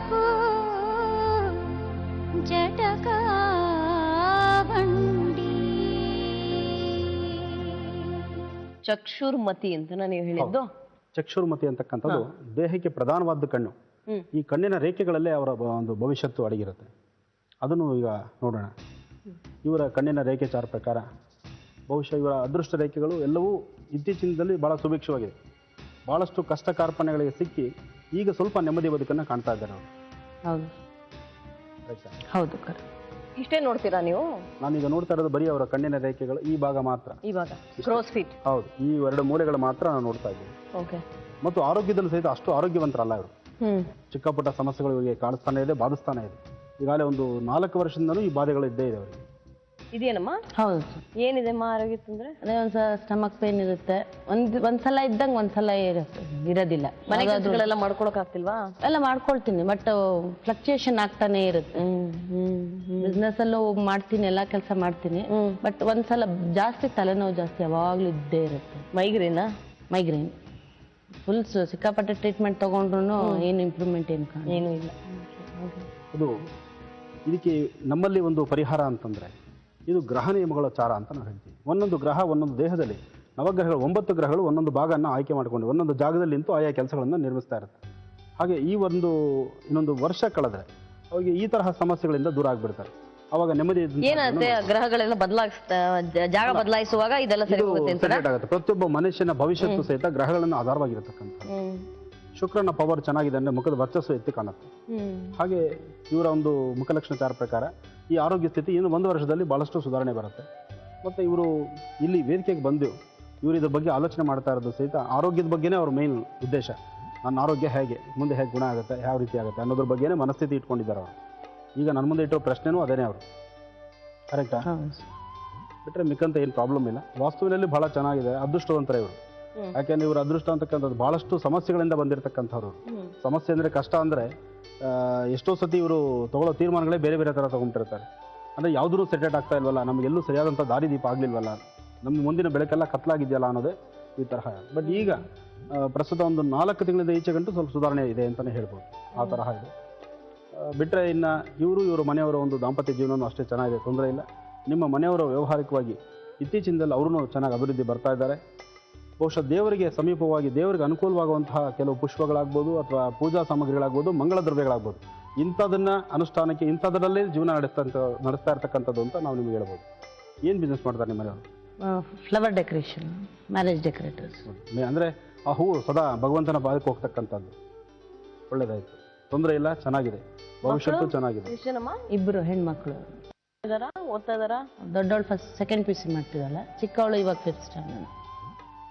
ವಲಪು ಜಟಕಾ ಬಂಡಿ. ಚಕ್ಷುರ್ಮತಿ ಅಂತ ನೀವು ಹೇಳಿದ್ದು. ಚಕ್ಷುರ್ಮತಿ ಅಂತಕ್ಕಂಥದ್ದು ದೇಹಕ್ಕೆ ಪ್ರಧಾನವಾದ ಕಣ್ಣು. ಈ ಕಣ್ಣಿನ ರೇಖೆಗಳಲ್ಲೇ ಅವರ ಒಂದು ಭವಿಷ್ಯತ್ತು ಅಡಗಿರುತ್ತೆ. ಅದನ್ನು ಈಗ ನೋಡೋಣ. ಇವರ ಕಣ್ಣಿನ ರೇಖೆ ಚಾರ ಪ್ರಕಾರ ಬಹುಶಃ ಇವರ ಅದೃಷ್ಟ ರೇಖೆಗಳು ಎಲ್ಲವೂ ಇತ್ತೀಚಿನದಲ್ಲಿ ಭಾಳ ಸುಭಿಕ್ಷವಾಗಿದೆ. ಭಾಳಷ್ಟು ಕಷ್ಟ ಕಾರ್ಪಣ್ಯಗಳಿಗೆ ಸಿಕ್ಕಿ ಈಗ ಸ್ವಲ್ಪ ನೆಮ್ಮದಿ ಬದುಕನ್ನು ಕಾಣ್ತಾ ಇದ್ದಾರೆ ಅವರು. ಹೌದು ಹೌದು ಇಷ್ಟೇ ನೋಡ್ತೀರಾ ನೀವು? ನಾನೀಗ ನೋಡ್ತಾ ಇರೋದು ಬರೀ ಅವರ ಕಣ್ಣಿನ ರೇಖೆಗಳು ಈ ಭಾಗ ಮಾತ್ರ. ಈ ಭಾಗ ಕ್ರೋಸ್ ಫಿಟ್. ಹೌದು, ಈ ಎರಡು ಮೂಲೆಗಳು ಮಾತ್ರ ನಾನು ನೋಡ್ತಾ ಇದ್ದೀನಿ. ಓಕೆ. ಮತ್ತು ಆರೋಗ್ಯದಲ್ಲೂ ಸಹಿತ ಅಷ್ಟು ಆರೋಗ್ಯವಂತರಲ್ಲ ಇವರು. ಚಿಕ್ಕ ಪುಟ್ಟ ಸಮಸ್ಯೆಗಳು ಇವರಿಗೆ ಕಾಣಿಸ್ತಾನೆ ಇದೆ, ಬಾಧಿಸ್ತಾನೆ ಇದೆ. ಈಗಾಗಲೇ ಒಂದು 4 ವರ್ಷದಿಂದಲೂ ಈ ಬಾಧೆಗಳು ಇದ್ದೇ ಇದೆ ಅವರಿಗೆ. ಇದೇನಮ್ಮ? ಹೌದು. ಏನಿದೆ ಆರೋಗ್ಯ ತೊಂದರೆ? ಅದೇ ಒಂದ್ಸಲ ಸ್ಟಮಕ್ ಪೇನ್ ಇರುತ್ತೆ, ಒಂದ್ಸಲ ಇದ್ದಂಗೆ ಒಂದ್ಸಲ ಇರೋದಿಲ್ಲ. ಮನೆಗಳೆಲ್ಲ ಮಾಡ್ಕೊಳಕ್ ಆಗ್ತಿಲ್ವಾ? ಎಲ್ಲ ಮಾಡ್ಕೊಳ್ತೀನಿ, ಬಟ್ ಫ್ಲಕ್ಚುಯೇಷನ್ ಆಗ್ತಾನೆ ಇರುತ್ತೆ. ಬಿಸ್ನೆಸ್ ಅಲ್ಲೂ ಮಾಡ್ತೀನಿ, ಎಲ್ಲಾ ಕೆಲಸ ಮಾಡ್ತೀನಿ, ಬಟ್ ಒಂದ್ಸಲ ಜಾಸ್ತಿ ತಲೆನೋವು ಜಾಸ್ತಿ ಯಾವಾಗ್ಲೂ ಇದ್ದೇ ಇರುತ್ತೆ. ಮೈಗ್ರೇನಾ? ಮೈಗ್ರೇನ್ ಫುಲ್ ಸಿಕ್ಕಾಪಟ್ಟೆ ಟ್ರೀಟ್ಮೆಂಟ್ ತಗೊಂಡ್ರು ಏನು ಇಂಪ್ರೂವ್ಮೆಂಟ್ ಏನೂ ಇಲ್ಲ. ಇದು ಇದಕ್ಕೆ ನಮ್ಮಲ್ಲಿ ಒಂದು ಪರಿಹಾರ ಅಂತಂದ್ರೆ ಇದು ಗ್ರಹ ನಿಯಮಗಳ ಚಾರ ಅಂತ ನಾವು ಹೇಳ್ತೀವಿ. ಒಂದೊಂದು ಗ್ರಹ ಒಂದೊಂದು ದೇಹದಲ್ಲಿ, ನವಗ್ರಹಗಳು 9 ಗ್ರಹಗಳು ಒಂದೊಂದು ಭಾಗವನ್ನು ಆಯ್ಕೆ ಮಾಡಿಕೊಂಡು ಒಂದೊಂದು ಜಾಗದಲ್ಲಿ ನಿಂತು ಆಯಾ ಕೆಲಸಗಳನ್ನು ನಿರ್ಮಿಸ್ತಾ ಇರುತ್ತೆ. ಹಾಗೆ ಈ ಇನ್ನೊಂದು ವರ್ಷ ಕಳೆದ್ರೆ ಅವಾಗ ಈ ತರಹ ಸಮಸ್ಯೆಗಳಿಂದ ದೂರ ಆಗ್ಬಿಡ್ತಾರೆ. ಅವಾಗ ನೆಮ್ಮದಿ ಏನಾಗುತ್ತೆ? ಗ್ರಹಗಳೆಲ್ಲ ಜಾಗ ಬದಲಾಯಿಸುವಾಗ ಇದೆಲ್ಲ ಸರಿ ಆಗುತ್ತೆ. ಪ್ರತಿಯೊಬ್ಬ ಮನುಷ್ಯನ ಭವಿಷ್ಯತ್ತು ಸಹಿತ ಗ್ರಹಗಳನ್ನು ಆಧಾರವಾಗಿರತಕ್ಕಂಥ. ಶುಕ್ರನ ಪವರ್ ಚೆನ್ನಾಗಿದೆ ಅಂದ್ರೆ ಮುಖದ ವರ್ಚಸ್ಸು ಎತ್ತಿ ಕಾಣುತ್ತೆ. ಹಾಗೆ ಇವರ ಒಂದು ಮುಖಲಕ್ಷಣ ಚಾರ ಪ್ರಕಾರ ಈ ಆರೋಗ್ಯ ಸ್ಥಿತಿ ಇನ್ನು 1 ವರ್ಷದಲ್ಲಿ ಬಹಳಷ್ಟು ಸುಧಾರಣೆ ಬರುತ್ತೆ. ಮತ್ತೆ ಇವರು ಇಲ್ಲಿ ವೇದಿಕೆಗೆ ಬಂದು ಇವರು ಇದ್ರ ಬಗ್ಗೆ ಆಲೋಚನೆ ಮಾಡ್ತಾ ಇರೋದು ಸಹಿತ ಆರೋಗ್ಯದ ಬಗ್ಗೆನೇ ಅವ್ರ ಮೇನ್ ಉದ್ದೇಶ. ನನ್ನ ಆರೋಗ್ಯ ಹೇಗೆ ಮುಂದೆ ಹೇಗೆ ಗುಣ ಆಗುತ್ತೆ, ಯಾವ ರೀತಿ ಆಗುತ್ತೆ ಅನ್ನೋದ್ರ ಬಗ್ಗೆನೇ ಮನಸ್ಥಿತಿ ಇಟ್ಕೊಂಡಿದ್ದಾರೆ ಅವರು. ಈಗ ನನ್ನ ಮುಂದೆ ಇಟ್ಟಿರೋ ಪ್ರಶ್ನೆನೂ ಅದೇನೇ ಅವರು. ಕರೆಕ್ಟಾ? ಬಿಟ್ಟರೆ ಮಿಕ್ಕಂತ ಏನು ಪ್ರಾಬ್ಲಮ್ ಇಲ್ಲ. ವಾಸ್ತುವಿನಲ್ಲಿ ಬಹಳ ಚೆನ್ನಾಗಿದೆ, ಅದೃಷ್ಟವಂತರ ಇವರು. ಯಾಕೆಂದ್ರೆ ಇವರು ಅದೃಷ್ಟ ಅಂತಕ್ಕಂಥದ್ದು ಬಹಳಷ್ಟು ಸಮಸ್ಯೆಗಳಿಂದ ಬಂದಿರತಕ್ಕಂಥವ್ರು. ಸಮಸ್ಯೆ ಅಂದರೆ ಕಷ್ಟ ಅಂದರೆ ಎಷ್ಟೋ ಸತಿ ಇವರು ತಗೊಳ್ಳೋ ತೀರ್ಮಾನಗಳೇ ಬೇರೆ ಬೇರೆ ಥರ ತಗೊಂಡಿರ್ತಾರೆ. ಅಂದರೆ ಯಾವುದೂ ಸೆಟೆಟ್ ಆಗ್ತಾ ಇಲ್ವಲ್ಲ, ನಮಗೆಲ್ಲೂ ಸರಿಯಾದಂಥ ದಾರಿದೀಪ ಆಗಲಿಲ್ವಲ್ಲ, ನಮ್ಮ ಮುಂದಿನ ಬೆಳಕೆಲ್ಲ ಕತ್ಲಾಗಿದೆಯಲ್ಲ ಅನ್ನೋದೇ ಈ ತರಹ. ಬಟ್ ಈಗ ಪ್ರಸ್ತುತ ಒಂದು 4 ತಿಂಗಳಿಂದ ಈಚೆಗಂಟು ಸ್ವಲ್ಪ ಸುಧಾರಣೆ ಇದೆ ಅಂತಲೇ ಹೇಳ್ಬೋದು. ಆ ತರಹ ಇದೆ. ಬಿಟ್ಟರೆ ಇನ್ನು ಇವರು ಮನೆಯವರ ಒಂದು ದಾಂಪತ್ಯ ಜೀವನವೂ ಅಷ್ಟೇ ಚೆನ್ನಾಗಿದೆ, ತೊಂದರೆ ಇಲ್ಲ. ನಿಮ್ಮ ಮನೆಯವರ ವ್ಯಾವಹಾರಿಕವಾಗಿ ಇತ್ತೀಚಿನದಲ್ಲಿ ಅವರು ಚೆನ್ನಾಗಿ ಅಭಿವೃದ್ಧಿ ಬರ್ತಾ ಇದ್ದಾರೆ. ಬಹುಶಃ ದೇವರಿಗೆ ಸಮೀಪವಾಗಿ ದೇವರಿಗೆ ಅನುಕೂಲವಾಗುವಂತಹ ಕೆಲವು ಪುಷ್ಪಗಳಾಗ್ಬೋದು ಅಥವಾ ಪೂಜಾ ಸಾಮಗ್ರಿಗಳಾಗ್ಬೋದು, ಮಂಗಳ ದ್ರವ್ಯಗಳಾಗ್ಬೋದು, ಇಂಥದನ್ನ ಅನುಷ್ಠಾನಕ್ಕೆ ಇಂಥದ್ರಲ್ಲೇ ಜೀವನ ನಡೆಸ್ತಾ ಇರ್ತಕ್ಕಂಥದ್ದು ಅಂತ ನಾವು ನಿಮ್ಗೆ ಹೇಳ್ಬೋದು. ಏನು ಬಿಸ್ನೆಸ್ ಮಾಡ್ತಾರೆ ನಿಮ್ಮ ಮನೆಯವರು? Flower decoration, marriage decorators. ಅಂದರೆ ಆ ಹೂವು ಸದಾ ಭಗವಂತನ ಪಾದಕ್ಕೆ ಹೋಗ್ತಕ್ಕಂಥದ್ದು. ಒಳ್ಳೇದಾಯ್ತು, ತೊಂದರೆ ಇಲ್ಲ, ಚೆನ್ನಾಗಿದೆ, ಭವಿಷ್ಯತ್ತು ಚೆನ್ನಾಗಿದೆ. 2 ಹೆಣ್ಮಕ್ಳು ಓದ್ತಾ ಇದಾರ? ದೊಡ್ಡವಳು ಫಸ್ಟ್ ಸೆಕೆಂಡ್ PUC ಮಾಡ್ತಿದ್ದಾಳೆ, ಚಿಕ್ಕವಳು ಇವಾಗ 5th ಸ್ಟ್ಯಾಂಡರ್ಡ್.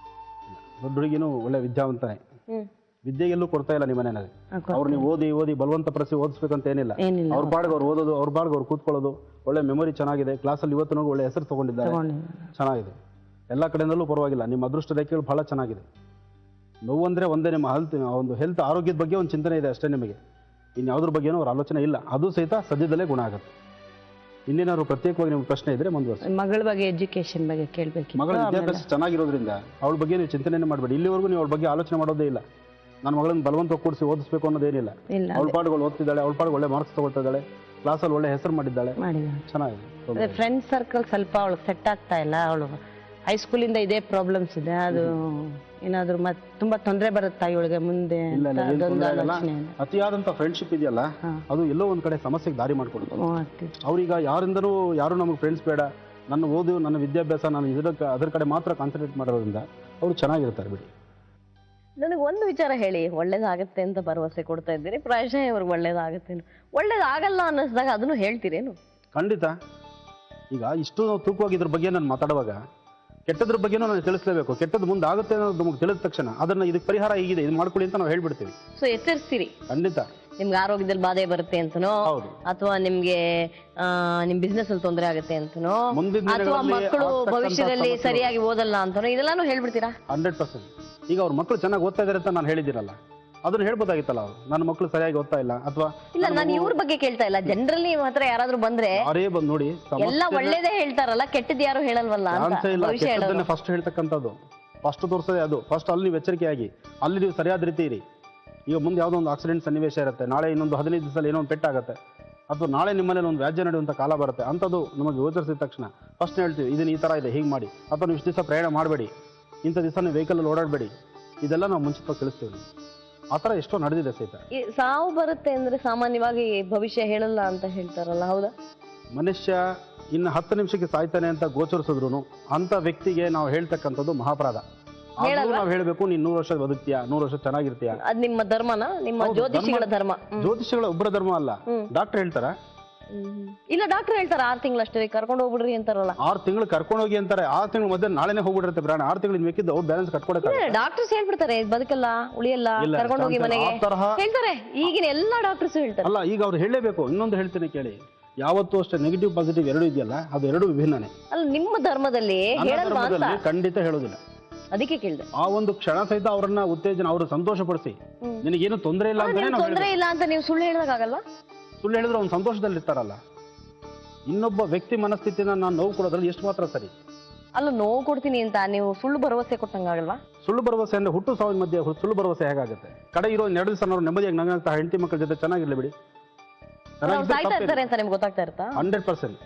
ದೊಡ್ಡ ಹುಡುಗಿನೂ ಒಳ್ಳೆ ವಿದ್ಯಾವಂತನೇ. ವಿದ್ಯೆಗೆಲ್ಲೂ ಕೊಡ್ತಾ ಇಲ್ಲ ನಿಮ್ಮ ಮನೆಯಲ್ಲಿ. ಅವ್ರು ನೀವು ಓದಿ ಬಲವಂತ ಪಡಿಸಿ ಓದಿಸ್ಬೇಕಂತ ಏನಿಲ್ಲ. ಅವ್ರ ಪಾಡ್ಗೆ ಅವ್ರು ಓದೋದು, ಅವ್ರ ಪಾಡ್ಗೆ ಅವ್ರು ಕೂತ್ಕೊಳ್ಳೋದು, ಒಳ್ಳೆ ಮೆಮೊರಿ ಚೆನ್ನಾಗಿದೆ. ಕ್ಲಾಸಲ್ಲಿ ಇವತ್ತು ಒಳ್ಳೆ ಹೆಸರು ತಗೊಂಡಿದ್ದಾರೆ, ಚೆನ್ನಾಗಿದೆ. ಎಲ್ಲ ಕಡೆಯಿಂದಲೂ ಪರವಾಗಿಲ್ಲ. ನಿಮ್ಮ ಅದೃಷ್ಟ ರೇಖೆಗಳು ಬಹಳ ಚೆನ್ನಾಗಿದೆ. ನೋವು ಅಂದರೆ ಒಂದೇ ನಿಮ್ಮ ಒಂದು ಹೆಲ್ತ್ ಆರೋಗ್ಯದ ಬಗ್ಗೆ ಒಂದು ಚಿಂತನೆ ಇದೆ ಅಷ್ಟೇ ನಿಮಗೆ. ಇನ್ಯಾವುದ್ರ ಬಗ್ಗೆನೂ ಅವ್ರ ಆಲೋಚನೆ ಇಲ್ಲ. ಅದು ಸಹಿತ ಸದ್ಯದಲ್ಲೇ ಗುಣ ಆಗುತ್ತೆ. ಇನ್ನೇನಾದ್ರು ಪ್ರತ್ಯೇಕವಾಗಿ ನಿಮ್ಗೆ ಪ್ರಶ್ನೆ ಇದ್ರೆ ಮುಂದುವರಿಸಿ. ಮಗಳ ಬಗ್ಗೆ ಎಜುಕೇಶನ್ ಬಗ್ಗೆ ಕೇಳಬೇಕು. ಮಗಳ ವಿದ್ಯಾಭ್ಯಾಸ ಚೆನ್ನಾಗಿರೋದ್ರಿಂದ ಅವಳ ಬಗ್ಗೆ ನೀವು ಚಿಂತನೆ ಮಾಡಬೇಡಿ. ಇಲ್ಲಿವರೆಗೂ ನೀವು ಅವಳ ಬಗ್ಗೆ ಆಲೋಚನೆ ಮಾಡೋದೇ ಇಲ್ಲ. ನನ್ನ ಮಗಳನ್ನ ಬಲವಂತ ಕೂಡಿಸಿ ಓದಿಸ್ಬೇಕು ಅನ್ನೋದೇನಿಲ್ಲ. ಅವಳ ಪಾಡುಗಳು ಓದ್ತಿದ್ದಾಳೆ, ಅವಳ ಪಾಡುಗಳು ಒಳ್ಳೆ ಮಾರ್ಕ್ಸ್ ತಗೊಳ್ತಾ ಇದ್ದಾಳೆ, ಕ್ಲಾಸಲ್ಲಿ ಒಳ್ಳೆ ಹೆಸರು ಮಾಡಿದ್ದಾಳೆ, ಚೆನ್ನಾಗಿದೆ. ಫ್ರೆಂಡ್ ಸರ್ಕಲ್ ಸ್ವಲ್ಪ ಅವಳಿಗೆ ಸೆಟ್ ಆಗ್ತಾ ಇಲ್ಲ. ಅವಳು ಹೈಸ್ಕೂಲಿಂದ ಇದೇ ಪ್ರಾಬ್ಲಮ್ಸ್ ಇದೆ. ಅದು ಏನಾದ್ರು ತುಂಬಾ ತೊಂದರೆ ಬರುತ್ತಾ ಇವಳಿಗೆ ಮುಂದೆ? ಅತಿಯಾದಂತ ಫ್ರೆಂಡ್ಶಿಪ್ ಇದೆಯಲ್ಲ, ಅದು ಎಲ್ಲೋ ಒಂದ್ ಕಡೆ ಸಮಸ್ಯೆಗೆ ದಾರಿ ಮಾಡ್ಕೊಡುತ್ತೆ. ಅವ್ರೀಗ ಯಾರು ನಮಗೆ ಫ್ರೆಂಡ್ಸ್ ಬೇಡ, ನನ್ನ ಓದು, ನನ್ನ ವಿದ್ಯಾಭ್ಯಾಸ, ನಾನು ಅದ್ರ ಕಡೆ ಮಾತ್ರ ಕಾನ್ಸಂಟ್ರೇಟ್ ಮಾಡೋದ್ರಿಂದ ಅವ್ರು ಚೆನ್ನಾಗಿರ್ತಾರೆ ಬಿಡಿ. ನನಗೆ ಒಂದು ವಿಚಾರ ಹೇಳಿ, ಒಳ್ಳೇದಾಗತ್ತೆ ಅಂತ ಭರವಸೆ ಕೊಡ್ತಾ ಇದ್ದೀರಿ, ಪ್ರಾಯಶಃ ಇವ್ರಿಗೆ ಒಳ್ಳೇದಾಗತ್ತೆ, ಒಳ್ಳೇದಾಗಲ್ಲ ಅನ್ನಿಸಿದಾಗ ಅದನ್ನು ಹೇಳ್ತೀರೇನು? ಖಂಡಿತ. ಈಗ ಇಷ್ಟು ನಾವು ತೂಕವಾಗಿ ಇದ್ರ ಬಗ್ಗೆ ನಾನು ಮಾತಾಡುವಾಗ ಕೆಟ್ಟದ್ರ ಬಗ್ಗೆನೂ ನಾನು ತಿಳಿಸಲೇಬೇಕು. ಕೆಟ್ಟದ್ದು ಮುಂದೆ ಆಗುತ್ತೆ ಅನ್ನೋದು ನಮಗೆ ತಿಳಿದ ತಕ್ಷಣ ಅದನ್ನ ಇದಕ್ಕೆ ಪರಿಹಾರ ಹೀಗಿದೆ, ಇದು ಮಾಡ್ಕೊಳ್ಳಿ ಅಂತ ನಾವು ಹೇಳ್ಬಿಡ್ತೀವಿ. ಸೊ ಎಚ್ಚರಿಸ್ತೀರಿ? ಖಂಡಿತ. ನಿಮ್ಗೆ ಆರೋಗ್ಯದಲ್ಲಿ ಬಾಧೆ ಬರುತ್ತೆ ಅಂತನೋ, ಅಥವಾ ನಿಮ್ಗೆ ನಿಮ್ ಬಿಸ್ನೆಸ್ ಅಲ್ಲಿ ತೊಂದರೆ ಆಗುತ್ತೆ ಅಂತನೋ, ಅಥವಾ ಮಕ್ಕಳು ಭವಿಷ್ಯದಲ್ಲಿ ಸರಿಯಾಗಿ ಓದಲ್ಲ ಅಂತನೋ, ಇದೆಲ್ಲಾನು ಹೇಳ್ಬಿಡ್ತೀರಾ? 100%. ಈಗ ಅವ್ರ ಮಕ್ಕಳು ಚೆನ್ನಾಗಿ ಓದ್ತಾ ಇದಾರೆ ಅಂತ ನಾನು ಹೇಳಿದ್ದೀರಲ್ಲ, ಅದನ್ನ ಹೇಳ್ಬೋದಾಗಿತ್ತಲ್ಲ. ಅವ್ರು ನನ್ನ ಮಕ್ಕಳು ಸರಿಯಾಗಿ ಓದ್ತಾ ಇಲ್ಲ ಅಥವಾ ಇಲ್ಲ, ನಾನು ಇವ್ರ ಬಗ್ಗೆ ಕೇಳ್ತಾ ಇಲ್ಲ. ಜನರಲಿ ಮಾತ್ರ ಯಾರಾದ್ರೂ ಬಂದ್ರೆ ನೋಡಿ ಎಲ್ಲ ಒಳ್ಳೇದೇ ಹೇಳ್ತಾರಲ್ಲ, ಕೆಟ್ಟದ್ದು ಯಾರು ಹೇಳಲ್ವಲ್ಲ ಫಸ್ಟ್ ಹೇಳ್ತಕ್ಕಂಥದ್ದು, ಫಸ್ಟ್ ತೋರಿಸೋದೇ ಅದು. ಫಸ್ಟ್ ಅಲ್ಲಿ ನೀವು ಎಚ್ಚರಿಕೆಯಾಗಿ ಅಲ್ಲಿ ನೀವು ಸರಿಯಾದ ರೀತಿ ಇರಿ. ಈಗ ಮುಂದೆ ಯಾವುದೋ ಒಂದು ಆಕ್ಸಿಡೆಂಟ್ ಸನ್ನಿವೇಶ ಇರುತ್ತೆ, ನಾಳೆ ಇನ್ನೊಂದು 15 ದಿವಸದಲ್ಲಿ ಏನೋ ಒಂದು ಪೆಟ್ಟಾಗುತ್ತೆ, ಅಥವಾ ನಾಳೆ ನಿಮ್ಮನೇಲಿ ಒಂದು ವ್ಯಾಜ್ಯ ನಡೆಯುವಂಥ ಕಾಲ ಬರುತ್ತೆ. ಅಂಥದ್ದು ನಮಗೆ ಗೋಚರಿಸಿದ ತಕ್ಷಣ ಫಸ್ಟ್ ಹೇಳ್ತೀವಿ ಇದನ್ನು ಈ ಥರ ಇದೆ, ಹೀಗೆ ಮಾಡಿ, ಅಥವಾ ನೀವು ಇಷ್ಟು ದಿವಸ ಪ್ರಯಾಣ ಮಾಡಬೇಡಿ, ಇಂಥ ದಿವಸ ನೀವು ವೆಹಿಕಲಲ್ಲಿ ಓಡಾಡಬೇಡಿ, ಇದೆಲ್ಲ ನಾವು ಮುಂಚಿತವಾಗಿ ತಿಳಿಸ್ತೀವಿ. ಆ ಥರ ಎಷ್ಟೋ ನಡೆದಿದೆ ಸಹಿತ. ಈ ಸಾವು ಬರುತ್ತೆ ಅಂದ್ರೆ ಸಾಮಾನ್ಯವಾಗಿ ಭವಿಷ್ಯ ಹೇಳಲ್ಲ ಅಂತ ಹೇಳ್ತಾರಲ್ಲ, ಹೌದಾ? ಮನುಷ್ಯ ಇನ್ನು 10 ನಿಮಿಷಕ್ಕೆ ಸಾಯ್ತಾನೆ ಅಂತ ಗೋಚರಿಸಿದ್ರು ಅಂಥ ವ್ಯಕ್ತಿಗೆ ನಾವು ಹೇಳ್ತಕ್ಕಂಥದ್ದು ಮಹಾಪರಾಧ. ನಾವು ಹೇಳಬೇಕು, ನೀನು 100 ವರ್ಷ ಬದುಕ್ತೀಯಾ, 100 ವರ್ಷ ಚೆನ್ನಾಗಿರ್ತೀಯಾ. ಅದ್ ನಿಮ್ಮ ಧರ್ಮನ, ನಿಮ್ಮ ಜ್ಯೋತಿಷಿಗಳ ಧರ್ಮ? ಜ್ಯೋತಿಷಿಗಳ ಒಬ್ಬರ ಧರ್ಮ ಅಲ್ಲ. ಡಾಕ್ಟರ್ ಹೇಳ್ತಾರ? ಇಲ್ಲ, ಡಾಕ್ಟರ್ ಹೇಳ್ತಾರ 6 ತಿಂಗಳಷ್ಟೇ ಕರ್ಕೊಂಡು ಹೋಗ್ಬಿಡ್ರಿ ಅಂತಾರಲ್ಲ. 6 ತಿಂಗಳು ಕರ್ಕೊಂಡು ಹೋಗಿ ಅಂತಾರೆ. 6 ತಿಂಗಳು ಮಧ್ಯೆ ನಾಳೆನೇ ಹೋಗ್ಬಿಡಿರುತ್ತೆ ಪ್ರಾಣ. 6 ತಿಂಗಳು ಮಿಕ್ಕಿದ್ದು ಅವ್ರು ಬ್ಯಾಲೆನ್ಸ್ ಕಟ್ಕೊಡಕ್ಕೆ ಡಾಕ್ಟರ್ಸ್ ಹೇಳ್ಬಿಡ್ತಾರೆ ಬದುಕಲ್ಲ, ಉಳಿಯಲ್ಲ, ಕರ್ಕೊಂಡು ಹೋಗಿ ಮನೆಗೆ ಹೇಳ್ತಾರೆ. ಈಗಿನ ಎಲ್ಲಾ ಡಾಕ್ಟರ್ಸ್ ಹೇಳ್ತಾರೆ. ಅಲ್ಲ, ಈಗ ಅವ್ರು ಹೇಳಲೇಬೇಕು. ಇನ್ನೊಂದು ಹೇಳ್ತೀನಿ ಕೇಳಿ, ಯಾವತ್ತೂ ಅಷ್ಟೇ ನೆಗೆಟಿವ್ ಪಾಸಿಟಿವ್ ಎರಡು ಇದೆಯಲ್ಲ, ಅದು ಎರಡು ವಿಭಿನ್ನನೇ. ಅಲ್ಲ, ನಿಮ್ಮ ಧರ್ಮದಲ್ಲಿ ಹೇಳಲ್ವಾ ಅಂತ? ಖಂಡಿತ ಹೇಳೋದಿಲ್ಲ. ಅದಕ್ಕೆ ಕೇಳಿದೆ. ಆ ಒಂದು ಕ್ಷಣ ಸಹಿತ ಅವ್ರನ್ನ ಉತ್ತೇಜನ, ಅವ್ರ ಸಂತೋಷ ಪಡಿಸಿ, ನಿನಗೇನು ತೊಂದರೆ ಇಲ್ಲ ಅಂತ. ತೊಂದರೆ ಇಲ್ಲ ಅಂತ ನೀವು ಸುಳ್ಳು ಹೇಳಿದಾಗಲ್ಲ. ಸುಳ್ಳು ಹೇಳಿದ್ರೆ ಅವ್ನು ಸಂತೋಷದಲ್ಲಿ ಇರ್ತಾರಲ್ಲ. ಇನ್ನೊಬ್ಬ ವ್ಯಕ್ತಿ ಮನಸ್ಥಿತಿನ ನಾನು ನೋವು ಕೊಡೋದ್ರಲ್ಲಿ ಎಷ್ಟು ಮಾತ್ರ ಸರಿ. ಅಲ್ಲ, ನೋವು ಕೊಡ್ತೀನಿ ಅಂತ ನೀವು ಸುಳ್ಳು ಭರವಸೆ ಕೊಟ್ಟಂಗಾಗಲ್ವಾ? ಸುಳ್ಳು ಭರವಸೆ ಅಂದ್ರೆ ಹುಟ್ಟು ಸಾವಿನ ಮಧ್ಯೆ ಸುಳ್ಳು ಭರವಸೆ ಹೇಗಾಗುತ್ತೆ? ಕಡೆ ಇರೋ 2 ದಿವಸ ನಾವು ನೆಮ್ಮದಿಯಾಗಿ ನಂಗಂತ ಹೆಂಡತಿ ಮಕ್ಕಳ ಜೊತೆ ಚೆನ್ನಾಗಿರ್ಲಿ ಬಿಡಿ, ಸಾಯ್ತಾ ಇರ್ತಾರೆ ಅಂತ ನಿಮ್ಗೆ ಗೊತ್ತಾಗ್ತಾ ಇರುತ್ತಾ? 100%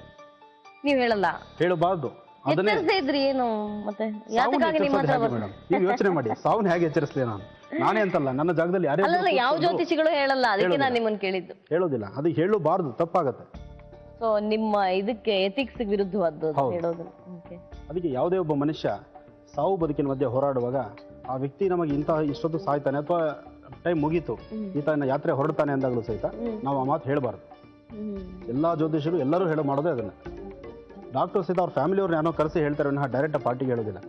ನೀವು ಹೇಳಲ್ಲ, ಹೇಳಬಾರ್ದು. ಅದನ್ನೇ ಇದ್ರಿ ಏನು ಮತ್ತೆ ಯಾತಕ್ಕಾಗಿ ನಿಮ್ಮ ಹತ್ರ ಮೇಡಮ್, ನೀವು ಯೋಚನೆ ಮಾಡಿ, ಸಾವನ್ನ ಹೇಗೆ ಎಚ್ಚರಿಸಲಿ? ನಾನೇ ಅಂತಲ್ಲ, ನನ್ನ ಜಾಗದಲ್ಲಿ ಯಾರೇ ಅಲ್ಲ, ಯಾವ ಜ್ಯೋತಿಷಿಗಳು ಹೇಳಲ್ಲ, ಅದಕ್ಕೆ ನಾನು ನಿಮ್ಮನ್ನು ಕೇಳಿದ್ದು. ಹೇಳೋದಿಲ್ಲ, ಅದು ಹೇಳಬಾರ್ದು, ತಪ್ಪಾಗತ್ತೆ. ಸೊ ನಿಮ್ಮ ಇದಕ್ಕೆ ಎಥಿಕ್ಸ್ ವಿರುದ್ಧವಾದ್ದು ಹೇಳೋದು. ಅದಕ್ಕೆ ಯಾವುದೇ ಒಬ್ಬ ಮನುಷ್ಯ ಸಾವು ಬದುಕಿನ ಮಧ್ಯೆ ಹೋರಾಡುವಾಗ ಆ ವ್ಯಕ್ತಿ ನಮಗೆ ಇಷ್ಟೊತ್ತು ಸಾಯ್ತಾನೆ ಅಥವಾ ಟೈಮ್ ಮುಗೀತು, ಈತ ಯಾತ್ರೆ ಹೊರಡ್ತಾನೆ ಅಂದಾಗಲೂ ಸಹಿತ ನಾವು ಆ ಮಾತು ಹೇಳಬಾರ್ದು. ಎಲ್ಲಾ ಜ್ಯೋತಿಷರು ಎಲ್ಲರೂ ಮಾಡೋದೇ ಅದನ್ನ. ಡಾಕ್ಟರ್ ಸಹಿತ ಅವ್ರ ಫ್ಯಾಮಿಲಿಯವ್ರನ್ನ ಏನೋ ಕರೆಸಿ ಹೇಳ್ತಾರೆ, ಡೈರೆಕ್ಟ್ ಪಾರ್ಟಿಗೆ ಹೇಳೋದಿಲ್ಲ.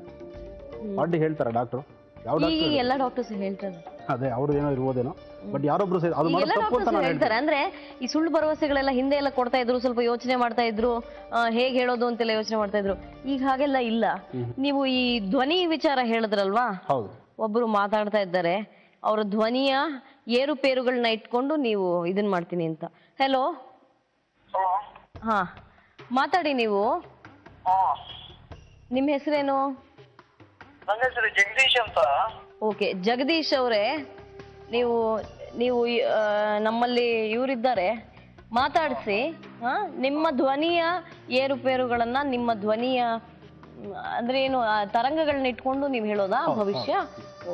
ಪಾರ್ಟಿಗೆ ಹೇಳ್ತಾರೆ ಡಾಕ್ಟರ್, ಯಾವ ಡಾಕ್ಟರ್? ಎಲ್ಲ ಡಾಕ್ಟರ್ಸ್ ಹೇಳ್ತಾರೆ. ಅದೇ ಅವ್ರದ್ದು ಏನೋ ಇರ್ಬೋದೇನೋ, ಬಟ್ ಯಾರೊಬ್ರು ಸಹಿತ ಅದು ತಪ್ಪು ಅಂತ ನಾನು ಹೇಳ್ತಾರೆ. ಅಂದ್ರೆ ಈ ಸುಳ್ಳು ಭರವಸೆಗಳೆಲ್ಲ ಹಿಂದೆ ಎಲ್ಲ ಕೊಡ್ತಾ ಇದ್ರು, ಸ್ವಲ್ಪ ಯೋಚನೆ ಮಾಡ್ತಾ ಇದ್ರು, ಹೇಗೆ ಹೇಳೋದು ಅಂತೆಲ್ಲ ಯೋಚನೆ ಮಾಡ್ತಾ ಇದ್ರು. ಈಗ ಹಾಗೆಲ್ಲ ಇಲ್ಲ. ನೀವು ಈ ಧ್ವನಿ ವಿಚಾರ ಹೇಳಿದ್ರಲ್ವಾ? ಹೌದು. ಒಬ್ರು ಮಾತಾಡ್ತಾ ಇದ್ದಾರೆ, ಅವರ ಧ್ವನಿಯ ಏರುಪೇರುಗಳನ್ನ ಇಟ್ಕೊಂಡು ನೀವು ಇದನ್ ಮಾಡ್ತೀನಿ ಅಂತ. ಹೆಲೋ, ಹಾ ಮಾತಾಡಿ ನೀವು. ನಿಮ್ಮ ಹೆಸರೇನು? ನನ್ನ ಹೆಸರು ಜಗದೀಶ್ ಅಂತ. ಓಕೆ, ಜಗದೀಶ್ ಅವರೇ, ನೀವು ನಮ್ಮಲ್ಲಿ ಇವರಿದ್ದಾರೆ, ಮಾತಾಡಿಸಿ. ನಿಮ್ಮ ಧ್ವನಿಯ ಏರುಪೇರುಗಳನ್ನ, ನಿಮ್ಮ ಧ್ವನಿಯ ಅಂದ್ರೆ ಏನು ತರಂಗಗಳನ್ನ ಇಟ್ಕೊಂಡು ನೀವು ಹೇಳೋದಾ ಭವಿಷ್ಯ?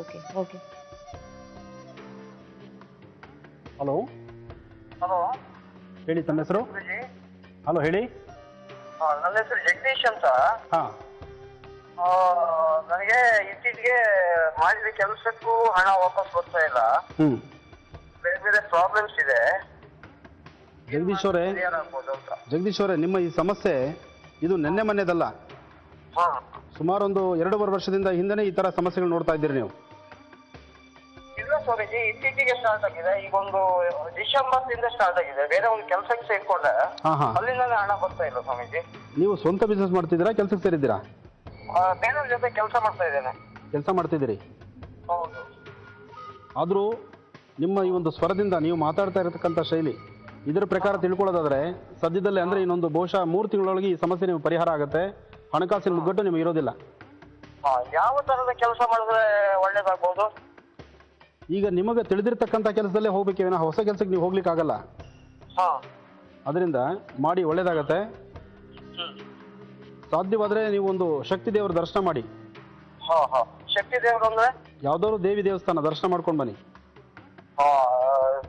Okay okay. ಹಲೋ ಹಲೋ, ಹೇಳಿ, ತಮ್ಮ ಹೆಸರು? ಹಲೋ ಹೇಳಿ. ನನ್ನ ಹೆಸರು ಜಗದೀಶ್ ಅಂತ. ಹಾ, ನನಗೆ ಇತ್ತೀಚೆಗೆ ಮಾಡಿದ ಕೆಲಸಕ್ಕೂ ಹಣ ವಾಪಸ್ ಬರ್ತಾ ಇಲ್ಲ. ಬೇರೆ ಬೇರೆ ಪ್ರಾಬ್ಲಮ್ಸ್ ಇದೆ. ಜಗದೀಶ್ ಅವರೇ, ನಿಮ್ಮ ಈ ಸಮಸ್ಯೆ ಇದು ನೆನ್ನೆ ಮೊನ್ನೆದಲ್ಲ. ಸುಮಾರು ಒಂದು 2.5 ವರ್ಷದಿಂದ ಹಿಂದೆನೇ ಈ ತರ ಸಮಸ್ಯೆಗಳು ನೋಡ್ತಾ ಇದ್ದೀರಿ ನೀವು? ಇಲ್ಲ ಸ್ವಾಮೀಜಿ, ಇತ್ತೀಚೆಗೆ ಸ್ಟಾರ್ಟ್ ಆಗಿದೆ. ಈಗ ಒಂದು ಡಿಸೆಂಬರ್ ಇಂದ ಸ್ಟಾರ್ಟ್ ಆಗಿದೆ. ಬೇರೆ ಒಂದು ಕೆಲಸಕ್ಕೆ ಸೇರ್ಕೊಂಡೆ, ಅಲ್ಲಿಂದ ಹಣ ಬರ್ತಾ ಇಲ್ಲ ಸ್ವಾಮೀಜಿ. ನೀವು ಸ್ವಂತ ಬಿಸ್ನೆಸ್ ಮಾಡ್ತಿದ್ದೀರಾ, ಕೆಲಸಕ್ಕೆ ಸೇರಿದ್ದೀರಾ? ಬೇರೆಯವ್ರ ಜೊತೆ ಕೆಲಸ ಮಾಡ್ತಾ ಇದ್ದೇನೆ. ಕೆಲಸ ಮಾಡ್ತಿದ್ದೀರಿ? ಹೌದು. ಆದರೂ ನಿಮ್ಮ ಈ ಒಂದು ಸ್ವರದಿಂದ, ನೀವು ಮಾತಾಡ್ತಾ ಇರತಕ್ಕಂಥ ಶೈಲಿ, ಇದರ ಪ್ರಕಾರ ತಿಳ್ಕೊಳ್ಳೋದಾದ್ರೆ ಸದ್ಯದಲ್ಲೇ ಅಂದ್ರೆ ಇನ್ನೊಂದು ಬಹುಶಃ 3 ತಿಂಗಳೊಳಗೆ ಈ ಸಮಸ್ಯೆ ನಿಮಗೆ ಪರಿಹಾರ ಆಗುತ್ತೆ. ಹಣಕಾಸಿನ ಮುಗ್ಗಟ್ಟು ನಿಮಗೆ ಇರೋದಿಲ್ಲ. ಯಾವ ತರದ ಕೆಲಸ ಮಾಡಿದ್ರೆ ಒಳ್ಳೇದಾಗ್ಬೋದು? ಈಗ ನಿಮಗೆ ತಿಳಿದಿರ್ತಕ್ಕಂಥ ಕೆಲಸದಲ್ಲೇ ಹೋಗ್ಬೇಕೇನೋ, ಹೊಸ ಕೆಲಸಕ್ಕೆ ನೀವು ಹೋಗ್ಲಿಕ್ಕೆ ಆಗಲ್ಲ. ಅದರಿಂದ ಮಾಡಿ, ಒಳ್ಳೇದಾಗತ್ತೆ. ಸಾಧ್ಯವಾದ್ರೆ ನೀವು ಒಂದು ಶಕ್ತಿ ದೇವರ ದರ್ಶನ ಮಾಡಿ. ಶಕ್ತಿ ದೇವರು ಅಂದ್ರೆ ಯಾವ್ದಾದ್ರು ದೇವಿ ದೇವಸ್ಥಾನ ದರ್ಶನ ಮಾಡ್ಕೊಂಡು ಬನ್ನಿ.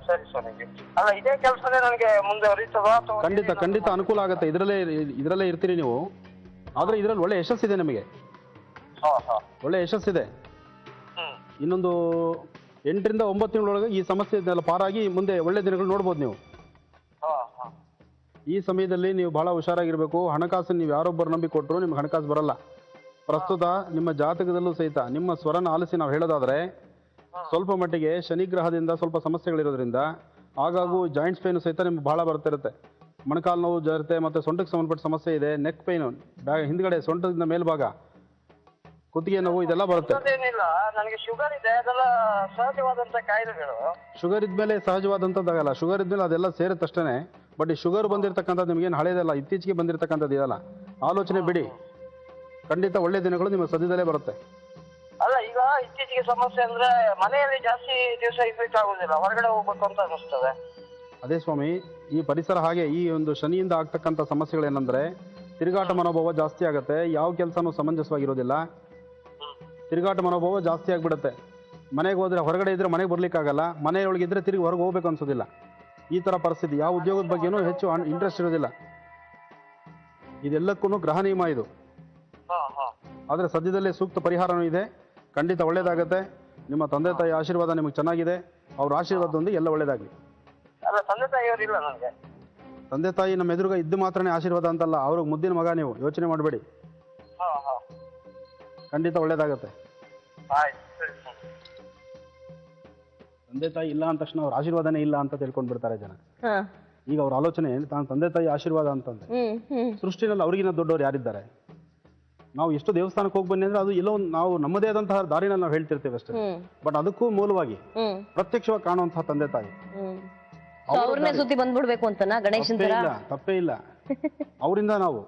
ಸರಿ ಸ್ವಾಮೀಜಿ. ಅಲ್ಲ, ಇದೇ ಕೆಲಸನೇ ನನಗೆ ಮುಂದೆ ಅರಿತದಾ? ಖಂಡಿತ ಅನುಕೂಲ ಆಗುತ್ತೆ. ಇದರಲ್ಲೇ ಇರ್ತೀರಿ ನೀವು. ಆದ್ರೆ ಇದರಲ್ಲಿ ಒಳ್ಳೆ ಯಶಸ್ಸಿದೆ ನಿಮಗೆ, ಒಳ್ಳೆ ಯಶಸ್ಸಿದೆ. ಇನ್ನೊಂದು 8 ರಿಂದ 9 ತಿಂಗಳೊಳಗೆ ಈ ಸಮಸ್ಯೆ ಪಾರಾಗಿ ಮುಂದೆ ಒಳ್ಳೆ ದಿನಗಳು ನೋಡ್ಬೋದು ನೀವು. ಈ ಸಮಯದಲ್ಲಿ ನೀವು ಬಹಳ ಹುಷಾರಾಗಿರ್ಬೇಕು. ಹಣಕಾಸು ನೀವು ಯಾರೊಬ್ಬರು ನಂಬಿ ಕೊಟ್ಟರು ನಿಮ್ಗೆ ಹಣಕಾಸು ಬರಲ್ಲ. ಪ್ರಸ್ತುತ ನಿಮ್ಮ ಜಾತಕದಲ್ಲೂ ಸಹಿತ ನಿಮ್ಮ ಸ್ವರನ ಆಲಿಸಿ ನಾವು ಹೇಳೋದಾದ್ರೆ ಸ್ವಲ್ಪ ಮಟ್ಟಿಗೆ ಶನಿಗ್ರಹದಿಂದ ಸ್ವಲ್ಪ ಸಮಸ್ಯೆಗಳಿರೋದ್ರಿಂದ ಆಗಾಗೂ ಜಾಯಿಂಟ್ಸ್ ಪೇನ್ ಸಹಿತ ನಿಮ್ಗೆ ಬಹಳ ಬರ್ತಿರುತ್ತೆ. ಮೊಣಕಾಲು ನೋವು ಇರುತ್ತೆ, ಮತ್ತೆ ಸೊಂಟಕ್ಕೆ ಸಂಬಂಧಪಟ್ಟ ಸಮಸ್ಯೆ ಇದೆ. ನೆಕ್ ಪೈನ್, ಹಿಂದ್ಗಡೆ ಸೊಂಟದಿಂದ ಮೇಲ್ಭಾಗ, ಕುತ್ತಿಗೆ ನೋವು, ಇದೆಲ್ಲ ಬರುತ್ತೆ. ಏನಿಲ್ಲ, ನನಗೆ ಶುಗರ್ ಇದೆ. ಅದೆಲ್ಲ ಸಹಜವಾದಂತ ಕಾಯಿಲೆಗಳು. ಶುಗರ್ ಇದ್ಮೇಲೆ ಸಹಜವಾದಂಥದ್ದಾಗಲ್ಲ. ಶುಗರ್ ಇದ್ಮೇಲೆ ಅದೆಲ್ಲ ಸೇರುತ್ತಷ್ಟೇ. ಬಟ್ ಈ ಶುಗರ್ ಬಂದಿರತಕ್ಕಂಥದ್ದು ನಿಮಗೇನು ಹಳೇದಲ್ಲ, ಇತ್ತೀಚೆಗೆ ಬಂದಿರತಕ್ಕಂಥದ್ದು ಇದಲ್ಲ. ಆಲೋಚನೆ ಬಿಡಿ, ಖಂಡಿತ ಒಳ್ಳೆ ದಿನಗಳು ನಿಮ್ಮ ಸದ್ಯದಲ್ಲೇ ಬರುತ್ತೆ. ಅಲ್ಲ, ಈಗ ಇತ್ತೀಚೆಗೆ ಸಮಸ್ಯೆ ಅಂದ್ರೆ ಮನೆಯಲ್ಲಿ ಜಾಸ್ತಿ ದಿವಸ ಇರ್ಬೇಕಾಗುದಿಲ್ಲ, ಹೊರಗಡೆ ಹೋಗ್ಬೇಕು ಅಂತ ಅನಿಸ್ತದೆ. ಅದೇ ಸ್ವಾಮಿ, ಈ ಪರಿಸರ ಹಾಗೆ ಈ ಒಂದು ಶನಿಯಿಂದ ಆಗ್ತಕ್ಕಂಥ ಸಮಸ್ಯೆಗಳೇನಂದ್ರೆ ತಿರುಗಾಟ ಮನೋಭಾವ ಜಾಸ್ತಿ ಆಗುತ್ತೆ, ಯಾವ ಕೆಲಸನೂ ಸಮಂಜಸವಾಗಿರೋದಿಲ್ಲ, ತಿರುಗಾಟ ಮನೋಭಾವ ಜಾಸ್ತಿ ಆಗ್ಬಿಡುತ್ತೆ. ಮನೆಗೆ ಹೋದ್ರೆ ಹೊರಗಡೆ ಇದ್ರೆ ಮನೆಗೆ ಬರ್ಲಿಕ್ಕಾಗಲ್ಲ, ಮನೆಯೊಳಗಿದ್ರೆ ತಿರುಗಿ ಹೊರಗೆ ಹೋಗ್ಬೇಕು ಅನ್ಸೋದಿಲ್ಲ. ಈ ತರ ಪರಿಸ್ಥಿತಿ, ಯಾವ ಉದ್ಯೋಗದ ಬಗ್ಗೆನೂ ಹೆಚ್ಚು ಇಂಟ್ರೆಸ್ಟ್ ಇರೋದಿಲ್ಲ. ಇದೆಲ್ಲಕ್ಕೂ ಗ್ರಹ ನಿಯಮ ಇದು. ಆದ್ರೆ ಸದ್ಯದಲ್ಲೇ ಸೂಕ್ತ ಪರಿಹಾರನೂ ಇದೆ, ಖಂಡಿತ ಒಳ್ಳೇದಾಗತ್ತೆ. ನಿಮ್ಮ ತಂದೆ ತಾಯಿ ಆಶೀರ್ವಾದ ನಿಮಗೆ ಚೆನ್ನಾಗಿದೆ, ಅವ್ರ ಆಶೀರ್ವಾದದೊಂದಿಗೆ ಎಲ್ಲ ಒಳ್ಳೇದಾಗ್ಲಿ. ತಂದೆ ತಾಯಿಯವರಿಲ್ಲ ನನಗೆ. ತಂದೆ ತಾಯಿ ನಮ್ಮ ಎದುರುಗ ಇದ್ದು ಮಾತ್ರನೇ ಆಶೀರ್ವಾದ ಅಂತಲ್ಲ, ಅವ್ರಿಗೆ ಮುದ್ದಿನ ಮಗ ನೀವು, ಯೋಚನೆ ಮಾಡಬೇಡಿ, ಖಂಡಿತ ಒಳ್ಳೇದಾಗತ್ತೆ. ತಂದೆ ತಾಯಿ ಇಲ್ಲ ಅಂದ ತಕ್ಷಣ ಅವ್ರ ಆಶೀರ್ವಾದನೇ ಇಲ್ಲ ಅಂತ ತಿಳ್ಕೊಂಡ್ ಬಿಡ್ತಾರೆ ಜನ. ಈಗ ಅವ್ರ ಆಲೋಚನೆ ತಾನು ತಂದೆ ತಾಯಿ ಆಶೀರ್ವಾದ ಅಂತಂದ್ರೆ ಸೃಷ್ಟಿನಲ್ಲಿ ಅವ್ರಿಗಿನ ದೊಡ್ಡವ್ರು ಯಾರಿದ್ದಾರೆ? ನಾವು ಎಷ್ಟು ದೇವಸ್ಥಾನಕ್ಕೆ ಹೋಗಿ ಬನ್ನಿ ಅಂದ್ರೆ ಅದು ಎಲ್ಲೋ ನಾವು ನಮ್ಮದೇ ಆದಂತಹ ದಾರಿನಲ್ಲಿ ನಾವು ಹೇಳ್ತಿರ್ತೇವೆ ಅಷ್ಟೇ. ಬಟ್ ಅದಕ್ಕೂ ಮೂಲವಾಗಿ ಪ್ರತ್ಯಕ್ಷವಾಗಿ ಕಾಣುವಂತಹ ತಂದೆ ತಾಯಿ ಅವ್ರನ್ನೇ ಸುತ್ತಿ ಬಂದ್ಬಿಡ್ಬೇಕು ಅಂತನಾ ಗಣೇಶನ್ ತರ? ತಪ್ಪೇ ಇಲ್ಲ, ಅವರಿಂದ ನಾವು